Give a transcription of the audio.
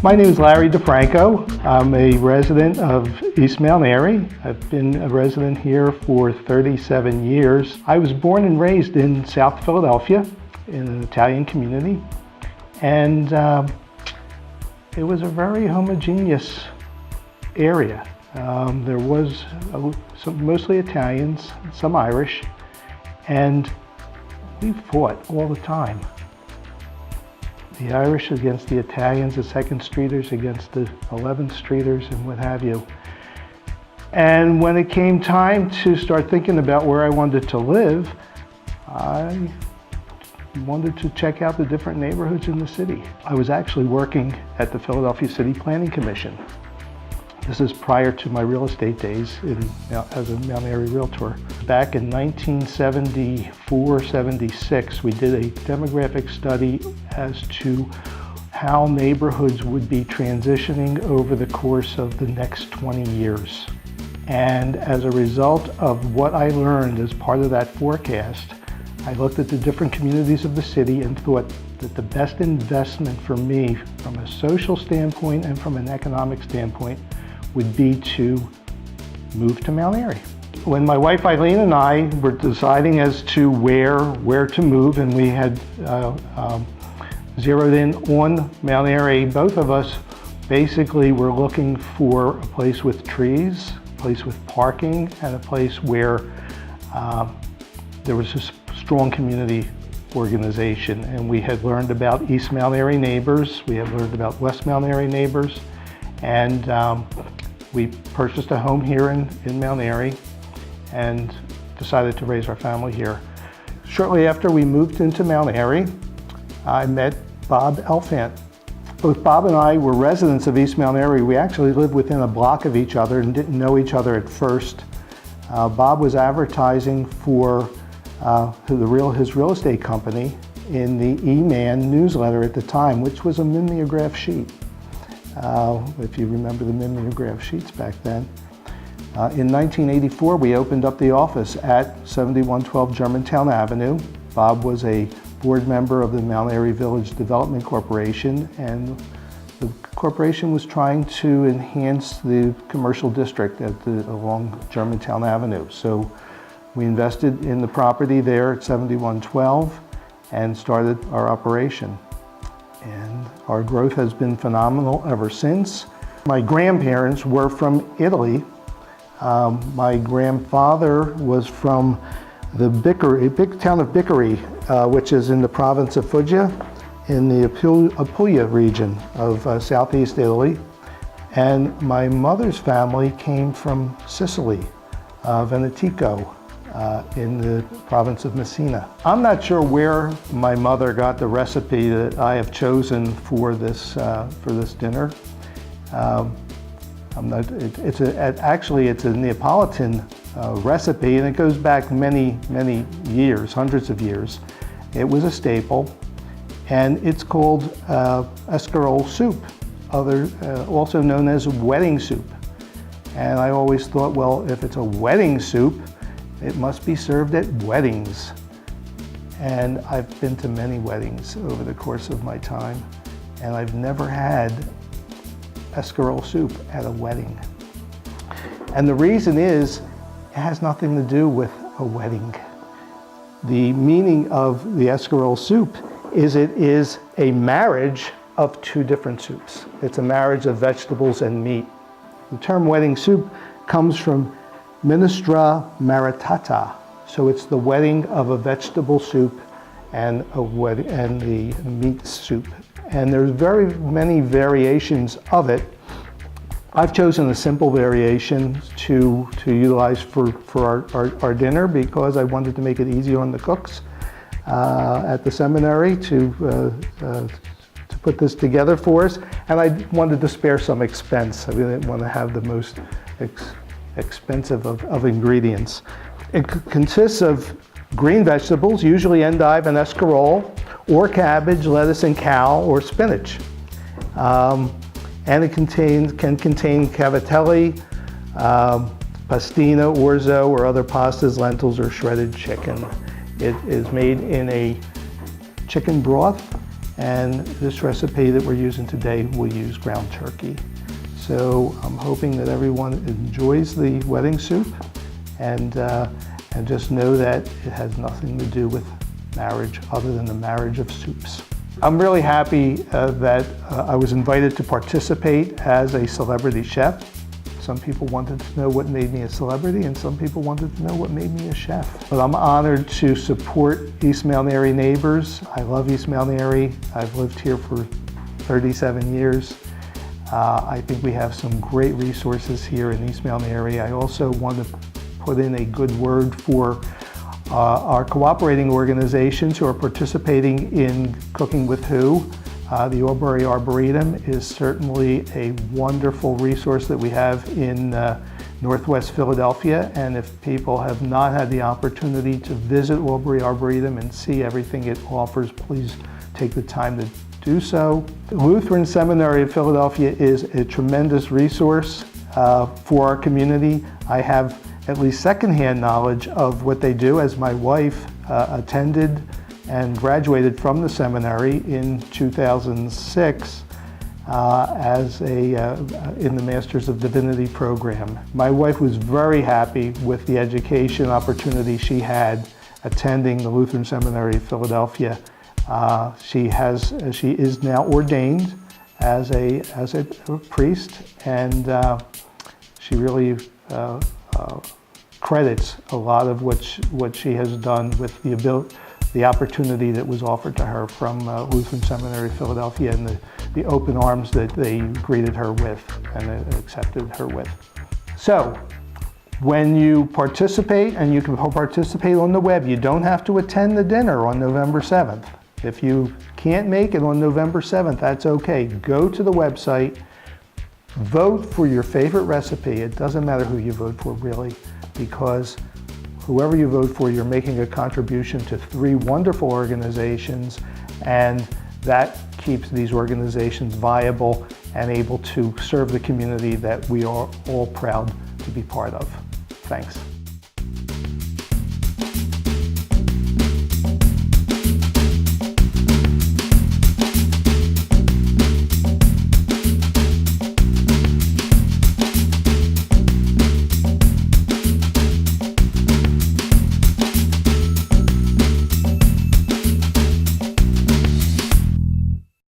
My name is Larry DiFranco. I'm a resident of East Mount Airy. I've been a resident here for 37 years. I was born and raised in South Philadelphia in an Italian community, and it was a very homogeneous area. There was mostly Italians, some Irish, and we fought all the time. The Irish against the Italians, the Second Streeters against the 11th Streeters, and what have you. And when it came time to start thinking about where I wanted to live, I wanted to check out the different neighborhoods in the city. I was actually working at the Philadelphia City Planning Commission. This is prior to my real estate days as a Mount Airy realtor. Back in 1974-76, we did a demographic study as to how neighborhoods would be transitioning over the course of the next 20 years. And as a result of what I learned as part of that forecast, I looked at the different communities of the city and thought that the best investment for me from a social standpoint and from an economic standpoint would be to move to Mount Airy. When my wife Eileen and I were deciding as to where to move, and we had zeroed in on Mount Airy, both of us basically were looking for a place with trees, a place with parking, and a place where there was a strong community organization. And we had learned about East Mount Airy neighbors, we had learned about West Mount Airy neighbors, and we purchased a home here in Mount Airy and decided to raise our family here. Shortly after we moved into Mount Airy, I met Bob Elfant. Both Bob and I were residents of East Mount Airy. We actually lived within a block of each other and didn't know each other at first. Bob was advertising for his real estate company in the E-Man newsletter at the time, which was a mimeograph sheet. If you remember the mimeograph sheets back then. In 1984, we opened up the office at 7112 Germantown Avenue. Bob was a board member of the Mount Airy Village Development Corporation, and the corporation was trying to enhance the commercial district along Germantown Avenue. So we invested in the property there at 7112 and started our operation. And our growth has been phenomenal ever since. My grandparents were from Italy. My grandfather was from the big town of Bickery, which is in the province of Foggia, in the Apulia region of southeast Italy. And my mother's family came from Sicily, Venetico, in the province of Messina. I'm not sure where my mother got the recipe that I have chosen for this dinner. Actually, it's a Neapolitan recipe, and it goes back many years, hundreds of years. It was a staple, and it's called escarole soup, also known as wedding soup. And I always thought, well, if it's a wedding soup, it must be served at weddings. And I've been to many weddings over the course of my time, and I've never had escarole soup at a wedding. And the reason is, it has nothing to do with a wedding. The meaning of the escarole soup is it is a marriage of two different soups. It's a marriage of vegetables and meat. The term wedding soup comes from Minestra maritata, so it's the wedding of a vegetable soup and the meat soup. And there's very many variations of it. I've chosen a simple variation to utilize for our dinner because I wanted to make it easier on the cooks at the seminary to put this together for us. And I wanted to spare some expense. I really didn't want to have the most expensive of ingredients. It consists of green vegetables, usually endive and escarole, or cabbage, lettuce and cal, or spinach. And it can contain cavatelli, pastina, orzo, or other pastas, lentils, or shredded chicken. It is made in a chicken broth And this recipe that we're using today will use ground turkey. So I'm hoping that everyone enjoys the wedding soup, and just know that it has nothing to do with marriage other than the marriage of soups. I'm really happy that I was invited to participate as a celebrity chef. Some people wanted to know what made me a celebrity, and some people wanted to know what made me a chef. But I'm honored to support East Mount Airy neighbors. I love East Mount Airy. I've lived here for 37 years. I think we have some great resources here in East Mount Airy. I also want to put in a good word for our cooperating organizations who are participating in Cooking with Who. The Aubrey Arboretum is certainly a wonderful resource that we have in Northwest Philadelphia, and if people have not had the opportunity to visit Aubrey Arboretum and see everything it offers, please take the time to do so. The Lutheran Seminary of Philadelphia is a tremendous resource for our community. I have at least secondhand knowledge of what they do, as my wife attended and graduated from the seminary in 2006 in the Masters of Divinity program. My wife was very happy with the education opportunity she had attending the Lutheran Seminary of Philadelphia. She is now ordained as a priest, and she really credits a lot of what she has done with the opportunity that was offered to her from Lutheran Seminary of Philadelphia, and the open arms that they greeted her with and accepted her with. So, when you participate, and you can participate on the web, you don't have to attend the dinner on November 7th. If you can't make it on November 7th, that's okay. Go to the website, vote for your favorite recipe. It doesn't matter who you vote for, really, because whoever you vote for, you're making a contribution to 3 wonderful organizations, and that keeps these organizations viable and able to serve the community that we are all proud to be part of. Thanks.